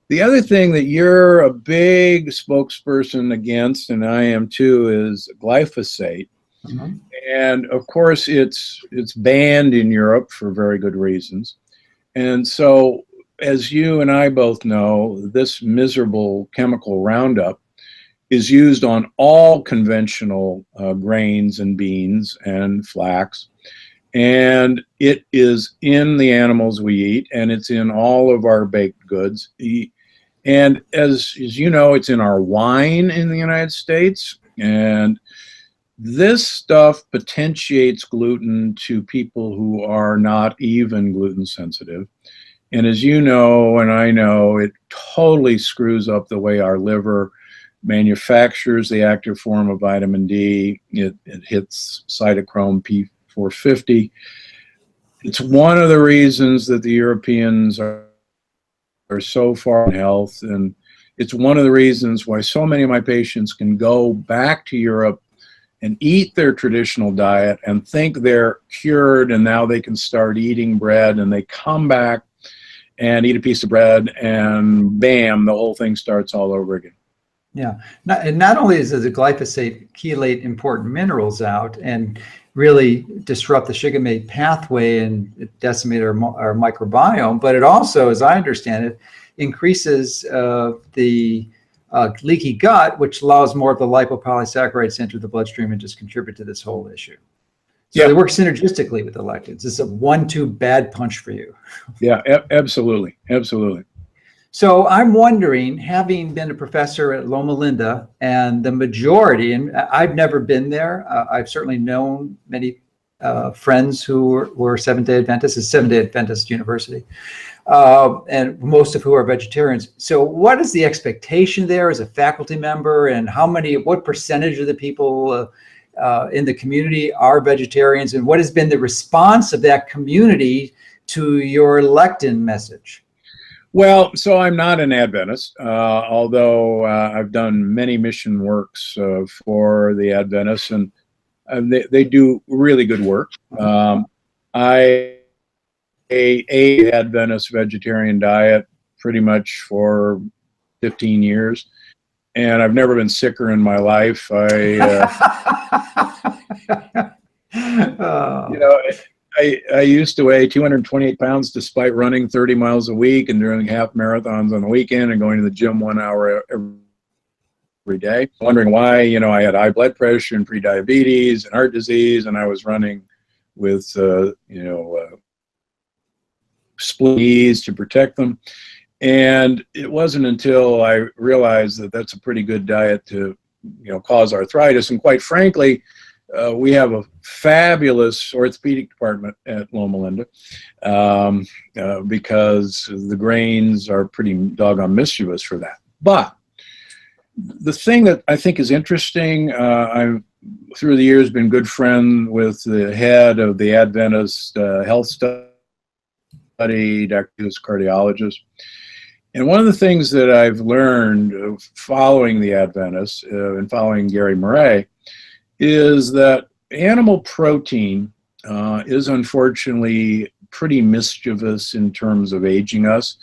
The other thing that you're a big spokesperson against, and I am too, is glyphosate. Mm-hmm. And of course, it's banned in Europe for very good reasons. And so, as you and I both know, this miserable chemical Roundup is used on all conventional grains and beans and flax. And it is in the animals we eat, and it's in all of our baked goods. And as you know, it's in our wine in the United States. And this stuff potentiates gluten to people who are not even gluten sensitive. And as you know, and I know, it totally screws up the way our liver manufactures the active form of vitamin D. It hits cytochrome P450. It's one of the reasons that the Europeans are so far in health, and it's one of the reasons why so many of my patients can go back to Europe and eat their traditional diet and think they're cured, and now they can start eating bread, and they come back and eat a piece of bread, and bam, the whole thing starts all over again. Yeah, and not only does the glyphosate chelate important minerals out and really disrupt the sugarmate pathway and decimate our microbiome, but it also, as I understand it, increases the leaky gut, which allows more of the lipopolysaccharides to enter the bloodstream and just contribute to this whole issue. So they work synergistically with the lectins. It's a 1-2 bad punch for you. Yeah, absolutely, absolutely. So I'm wondering, having been a professor at Loma Linda, and the majority, and I've never been there, I've certainly known many friends who were Seventh-day Adventists. It's Seventh-day Adventist University, and most of who are vegetarians. So what is the expectation there as a faculty member, and what percentage of the people in the community are vegetarians, and what has been the response of that community to your lectin message? Well, so I'm not an Adventist, although I've done many mission works for the Adventists, and they do really good work. I ate a Adventist vegetarian diet pretty much for 15 years, and I've never been sicker in my life. I used to weigh 228 pounds despite running 30 miles a week and doing half marathons on the weekend and going to the gym 1 hour every day. Wondering why, I had high blood pressure and prediabetes and heart disease, and I was running with, split knees to protect them. And it wasn't until I realized that that's a pretty good diet to, cause arthritis. And quite frankly, we have a fabulous orthopedic department at Loma Linda because the grains are pretty doggone mischievous for that. But the thing that I think is interesting, I've through the years been good friend with the head of the Adventist health study, Dr. Hughes, cardiologist. And one of the things that I've learned following the Adventists and following Gary Murray is that animal protein is unfortunately pretty mischievous in terms of aging us.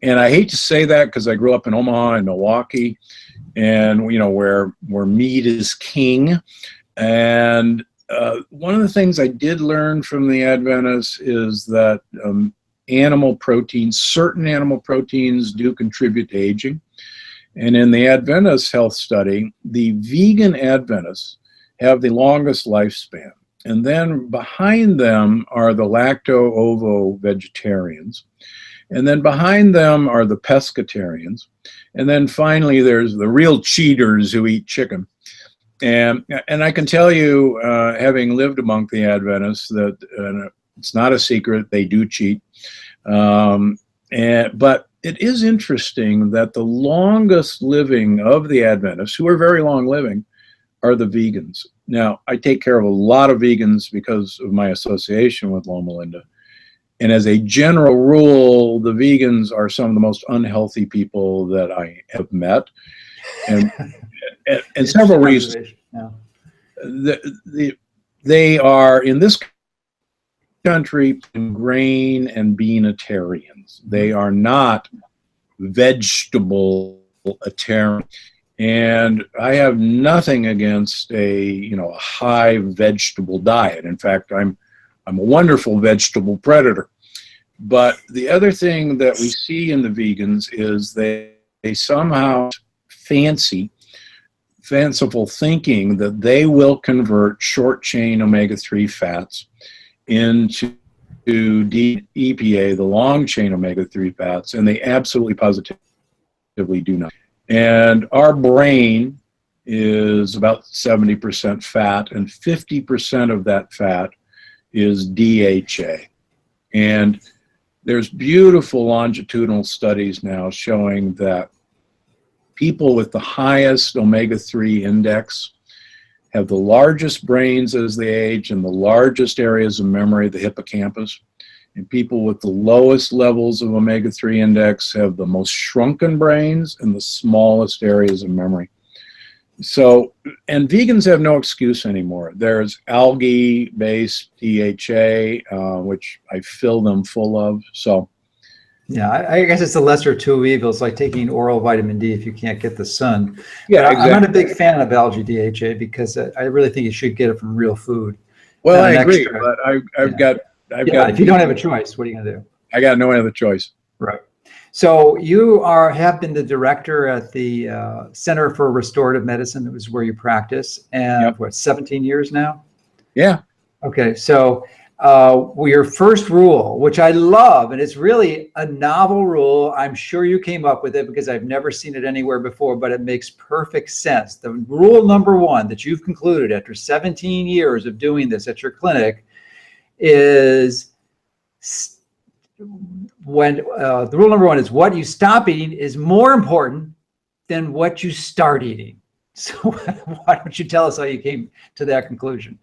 And I hate to say that because I grew up in Omaha and Milwaukee, and where meat is king. And one of the things I did learn from the Adventists is that certain animal proteins do contribute to aging. And in the Adventist health study, the vegan Adventists have the longest lifespan. And then behind them are the lacto-ovo vegetarians. And then behind them are the pescatarians. And then finally, there's the real cheaters who eat chicken. And I can tell you, having lived among the Adventists, that it's not a secret, they do cheat. But it is interesting that the longest living of the Adventists, who are very long living, are the vegans. Now, I take care of a lot of vegans because of my association with Loma Linda. And as a general rule, the vegans are some of the most unhealthy people that I have met. And several reasons. Yeah. They are, in this country, grain and beanitarians. They are not vegetable-atarian. And I have nothing against a high vegetable diet. In fact, I'm a wonderful vegetable predator. But the other thing that we see in the vegans is they somehow fanciful thinking that they will convert short chain omega-3 fats into EPA, the long chain omega-3 fats, and they absolutely positively do not. And our brain is about 70% fat, and 50% of that fat is DHA. And There's beautiful longitudinal studies now showing that people with the highest omega-3 index have the largest brains as they age and the largest areas of memory, the hippocampus. And people with the lowest levels of omega-3 index have the most shrunken brains and the smallest areas of memory. So, and vegans have no excuse anymore. There's algae-based DHA, which I fill them full of. So, yeah, I guess it's the lesser of two evils, like taking oral vitamin D if you can't get the sun. yeah, But exactly. I'm not a big fan of algae DHA because I really think you should get it from real food. Well, Not I an agree, extra. but I've Yeah. got. If you don't have a choice, what are you going to do? I got no other choice. Right. So you have been the director at the Center for Restorative Medicine. That was where you practice, and Yep. what, 17 years now? Yeah. Okay. So your first rule, which I love, and it's really a novel rule. I'm sure you came up with it because I've never seen it anywhere before, but it makes perfect sense. The rule number one that you've concluded after 17 years of doing this at your clinic is when the rule number one is what you stop eating is more important than what you start eating. So why don't you tell us how you came to that conclusion?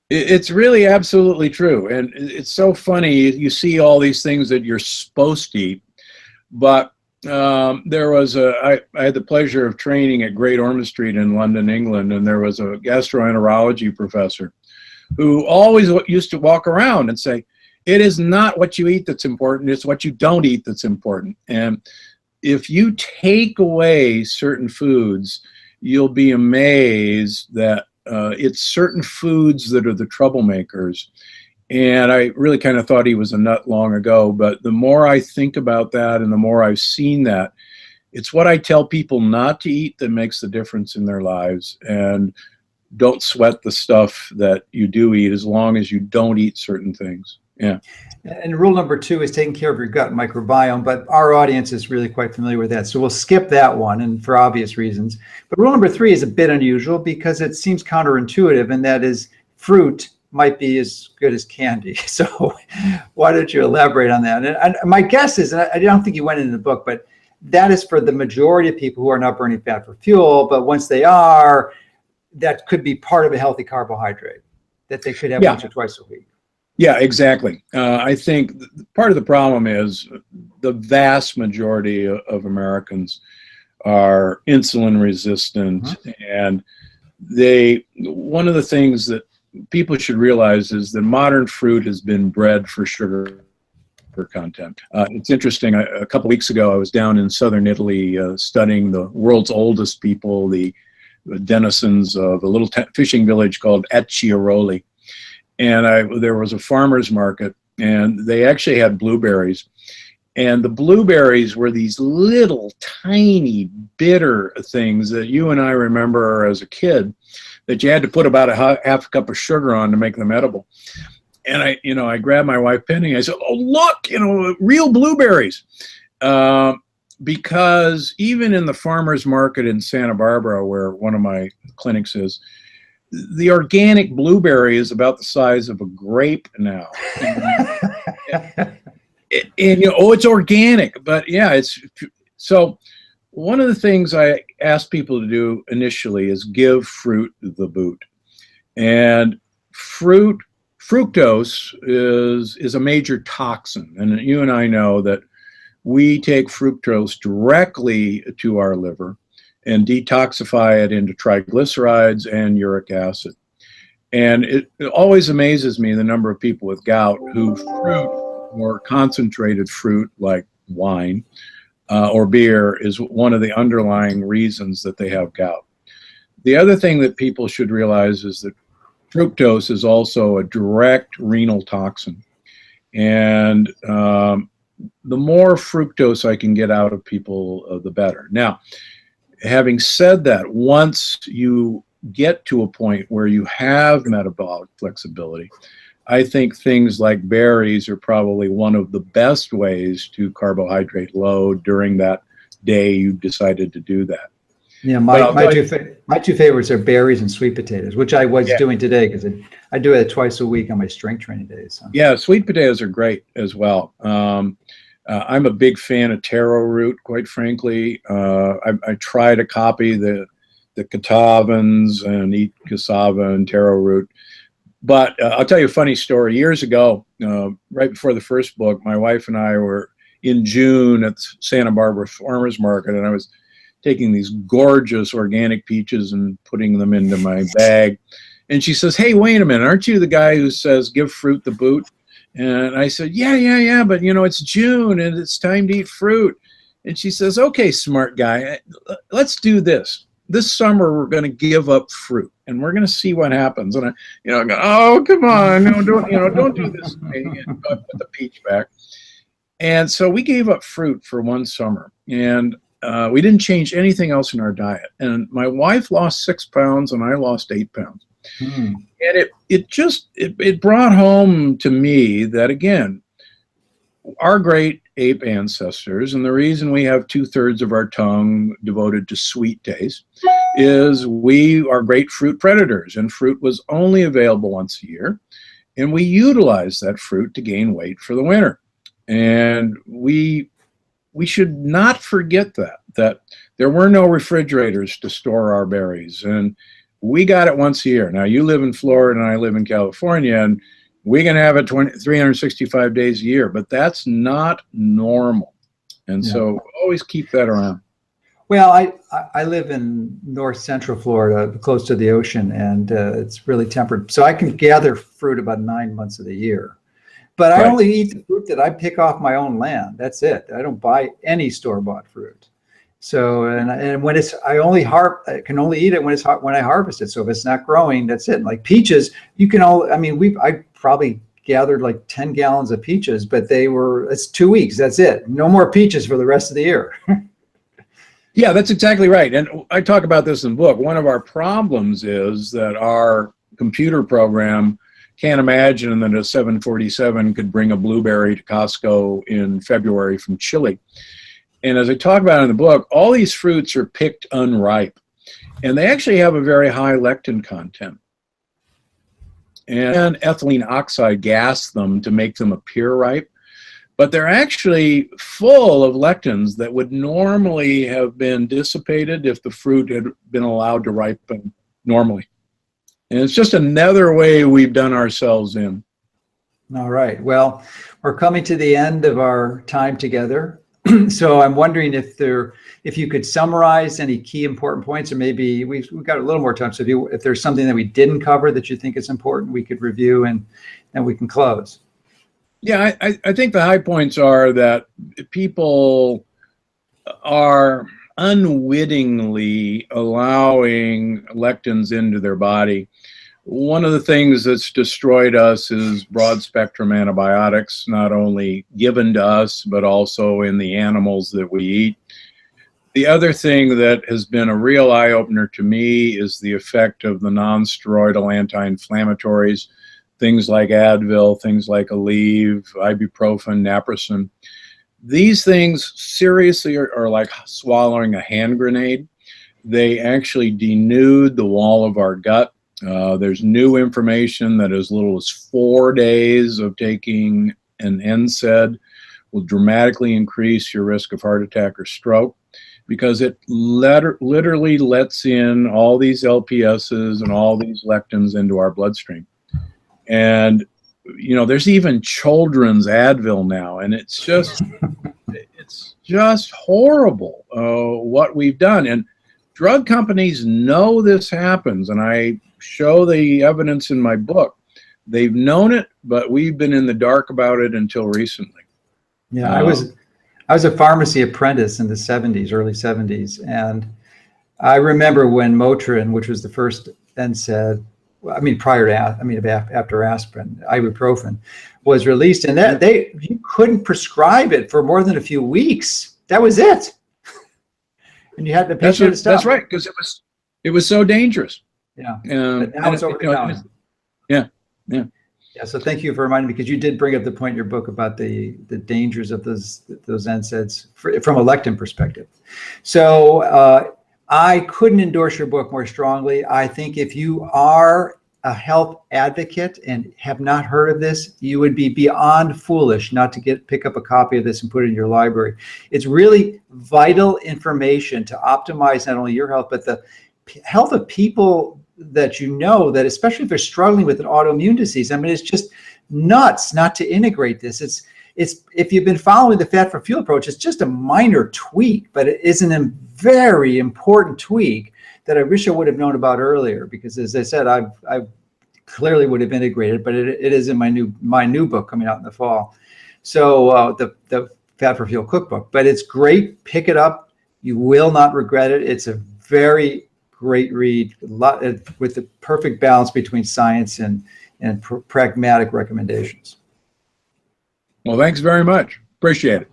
It's really absolutely true. And it's so funny. You see all these things that you're supposed to eat, but there was I had the pleasure of training at Great Ormond Street in London, England, and there was a gastroenterology professor who always used to walk around and say, it is not what you eat that's important, it's what you don't eat that's important. And if you take away certain foods, you'll be amazed that it's certain foods that are the troublemakers. And I really kind of thought he was a nut long ago, but the more I think about that and the more I've seen that, it's what I tell people not to eat that makes the difference in their lives. And don't sweat the stuff that you do eat as long as you don't eat certain things. Yeah. And rule number two is taking care of your gut microbiome, but our audience is really quite familiar with that. So we'll skip that one, and for obvious reasons. But rule number three is a bit unusual because it seems counterintuitive, and that is fruit might be as good as candy. So why don't you elaborate on that? And my guess is, and I don't think you went into the book, but that is for the majority of people who are not burning fat for fuel, but once they are, that could be part of a healthy carbohydrate that they could have once or twice a week. Yeah, exactly. I think part of the problem is the vast majority of Americans are insulin resistant, and one of the things that people should realize is that modern fruit has been bred for sugar content. It's interesting. A couple weeks ago, I was down in southern Italy studying the world's oldest people, the denizens of a little fishing village called Acciaroli. And there was a farmer's market, and they actually had blueberries. And the blueberries were these little, tiny, bitter things that you and I remember as a kid that you had to put about a half a cup of sugar on to make them edible. And I grabbed my wife Penny. I said, "Oh, look, real blueberries." Because even in the farmer's market in Santa Barbara, where one of my clinics is, the organic blueberry is about the size of a grape now. and it's organic, but yeah, it's so. One of the things I ask people to do initially is give fruit the boot, and fructose is a major toxin, and you and I know that we take fructose directly to our liver and detoxify it into triglycerides and uric acid. And it always amazes me the number of people with gout who fruit or concentrated fruit like wine or beer is one of the underlying reasons that they have gout. The other thing that people should realize is that fructose is also a direct renal toxin. And the more fructose I can get out of people, the better. Now, having said that, once you get to a point where you have metabolic flexibility, I think things like berries are probably one of the best ways to carbohydrate load during that day you decided to do that. Yeah, But my two favorites are berries and sweet potatoes, which I was doing today because I do it twice a week on my strength training days. So. yeah, sweet potatoes are great as well. I'm a big fan of taro root, quite frankly. I try to copy the Catawbans and eat cassava and taro root. But I'll tell you a funny story. Years ago, right before the first book, my wife and I were in June at the Santa Barbara Farmers Market, and I was taking these gorgeous organic peaches and putting them into my bag. And she says, "Hey, wait a minute, aren't you the guy who says give fruit the boot?" And I said, yeah, but you know, it's June and it's time to eat fruit. And she says, "Okay, smart guy, let's do this. This summer we're going to give up fruit and we're going to see what happens." And I go, "Oh, come on, no, don't do this to me." And I put the peach back. And so we gave up fruit for one summer, and we didn't change anything else in our diet. And my wife lost 6 pounds and I lost 8 pounds. Hmm. And it brought home to me that, again, our great ape ancestors, and the reason we have 2/3 of our tongue devoted to sweet taste, is we are great fruit predators, and fruit was only available once a year, and we utilized that fruit to gain weight for the winter. And we should not forget that there were no refrigerators to store our berries, and we got it once a year. Now, you live in Florida and I live in California, and we can have it 365 days a year, but that's not normal. And so always keep that around. Well, I live in north central Florida, close to the ocean, and it's really temperate. So I can gather fruit about 9 months of the year. But I only eat the fruit that I pick off my own land. That's it. I don't buy any store-bought fruit. So and when it's I can only eat it when I harvest it. So if it's not growing, that's it. Like peaches, you can I probably gathered like 10 gallons of peaches, but it's 2 weeks. That's it. No more peaches for the rest of the year. Yeah, that's exactly right. And I talk about this in the book. One of our problems is that our computer program can't imagine that a 747 could bring a blueberry to Costco in February from Chile. And as I talk about in the book, all these fruits are picked unripe, and they actually have a very high lectin content. And ethylene oxide gas them to make them appear ripe, but they're actually full of lectins that would normally have been dissipated if the fruit had been allowed to ripen normally. And it's just another way we've done ourselves in. All right. Well, we're coming to the end of our time together. So I'm wondering if you could summarize any key important points, or maybe we've got a little more time. So if there's something that we didn't cover that you think is important, we could review and we can close. Yeah, I think the high points are that people are unwittingly allowing lectins into their body. One of the things that's destroyed us is broad spectrum antibiotics, not only given to us, but also in the animals that we eat. The other thing that has been a real eye opener to me is the effect of the non-steroidal anti-inflammatories, things like Advil, things like Aleve, ibuprofen, naproxen. These things seriously are like swallowing a hand grenade. They actually denude the wall of our gut. There's new information that as little as 4 days of taking an NSAID will dramatically increase your risk of heart attack or stroke, because it literally lets in all these LPSs and all these lectins into our bloodstream. And, you know, there's even children's Advil now, and it's just horrible what we've done. And drug companies know this happens, and I show the evidence in my book. They've known it, but we've been in the dark about it until recently. Yeah, I was a pharmacy apprentice in the 70s, early 70s, and I remember when Motrin, which was the first NSAID, after aspirin, ibuprofen, was released, and you couldn't prescribe it for more than a few weeks. That was it, and you had to pay to stop. That's right, because it was so dangerous. Yeah, but now it's over the counter. Yeah. So thank you for reminding me, because you did bring up the point in your book about the dangers of those NSAIDs from a lectin perspective. So I couldn't endorse your book more strongly. I think if you are a health advocate and have not heard of this, you would be beyond foolish not to pick up a copy of this and put it in your library. It's really vital information to optimize not only your health, but the health of people that you know, that especially if they're struggling with an autoimmune disease. I mean, it's just nuts not to integrate this. It's if you've been following the fat for fuel approach, it's just a minor tweak, but it is a very important tweak that I wish I would have known about earlier, because as I said, I clearly would have integrated, but it is in my new book coming out in the fall. So the Fat for Fuel cookbook, but it's great. Pick it up. You will not regret it. It's a very great read, with the perfect balance between science and pragmatic recommendations. Well, thanks very much. Appreciate it.